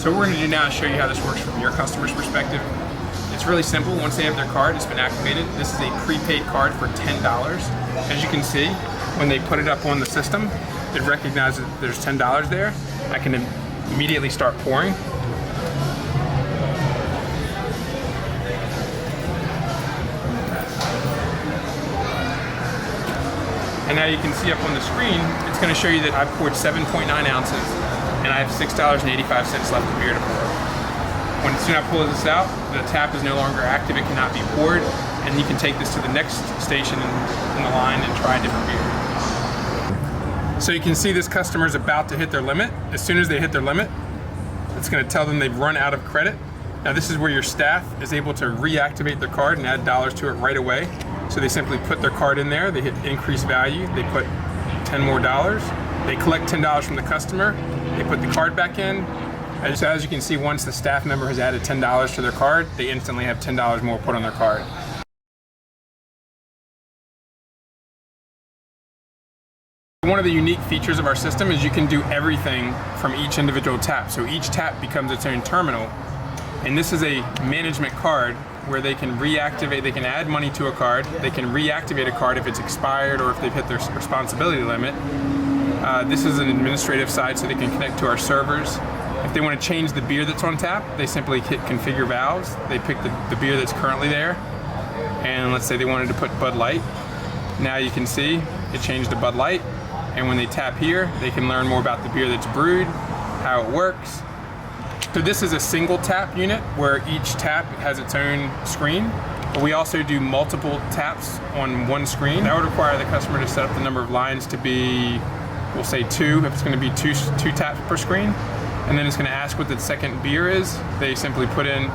So what we're going to do now is show you how this works from your customer's perspective. It's really simple. Once they have their card, it's been activated. This is a prepaid card for $10. As you can see, when they put it up on the system, it recognizes that there's $10 there. I can immediately start pouring. And now you can see up on the screen, it's going to show you that I've poured 7.9 ounces and I have $6.85 left of beer to pour. When as soon as I pull this out, the tap is no longer active, it cannot be poured, and you can take this to the next station in the line and try a different beer. So you can see this customer is about to hit their limit. As soon as they hit their limit, it's going to tell them they've run out of credit. Now this is where your staff is able to reactivate their card and add dollars to it right away. So they simply put their card in there, they hit increase value, they put $10 more. They collect $10 from the customer, they put the card back in. So as you can see, once the staff member has added $10 to their card, they instantly have $10 more put on their card. One of the unique features of our system is you can do everything from each individual tap. So each tap becomes its own terminal. And this is a management card where they can reactivate, they can add money to a card, they can reactivate a card if it's expired or if they've hit their responsibility limit. This is an administrative side so they can connect to our servers. If they want to change the beer that's on tap, they simply hit configure valves. They pick the beer that's currently there. And let's say they wanted to put Bud Light. Now you can see it changed to Bud Light. And when they tap here, they can learn more about the beer that's brewed, how it works. So this is a single tap unit where each tap has its own screen. But we also do multiple taps on one screen. That would require the customer to set up the number of lines to be, we'll say 2, if it's going to be two taps per screen. And then it's going to ask what the second beer is. They simply put in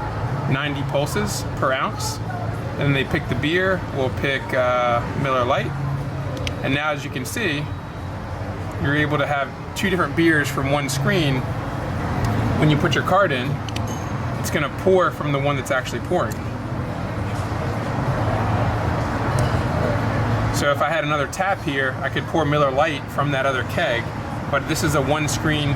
90 pulses per ounce. And then they pick the beer. We'll pick Miller Lite. And now as you can see, you're able to have 2 different beers from one screen. When you put your card in, it's going to pour from the one that's actually pouring. So if I had another tap here, I could pour Miller Lite from that other keg, but this is a one screen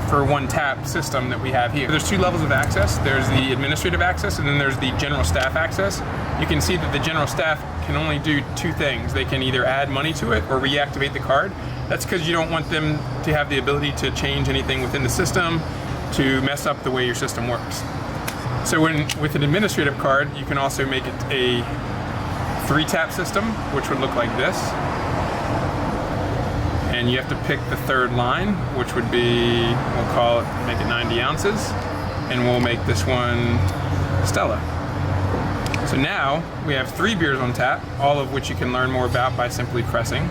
for one tap system that we have here. There's 2 levels of access. There's the administrative access and then there's the general staff access. You can see that the general staff can only do 2 things. They can either add money to it or reactivate the card. That's because you don't want them to have the ability to change anything within the system to mess up the way your system works. So with an administrative card, you can also make it a 3-tap system, which would look like this. And you have to pick the 3rd line, which would be, we'll call it, make it 90 ounces. And we'll make this one Stella. So now we have 3 beers on tap, all of which you can learn more about by simply pressing.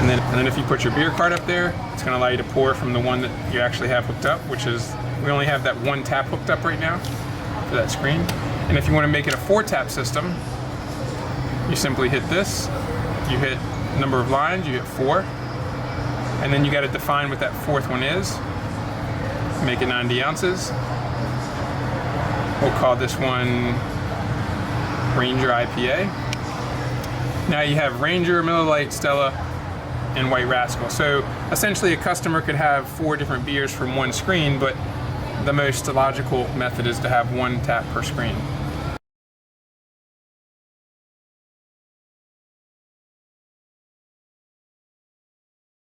And then if you put your beer card up there, it's going to allow you to pour from the one that you actually have hooked up, which is, we only have that 1 tap hooked up right now for that screen. And if you want to make it a 4-tap system, you simply hit this, you hit number of lines, you hit 4, and then you got to define what that 4th one is. Make it 90 ounces. We'll call this one Ranger IPA. Now you have Ranger, Miller Lite, Stella, and White Rascal. So essentially a customer could have 4 different beers from one screen, but the most logical method is to have 1 tap per screen.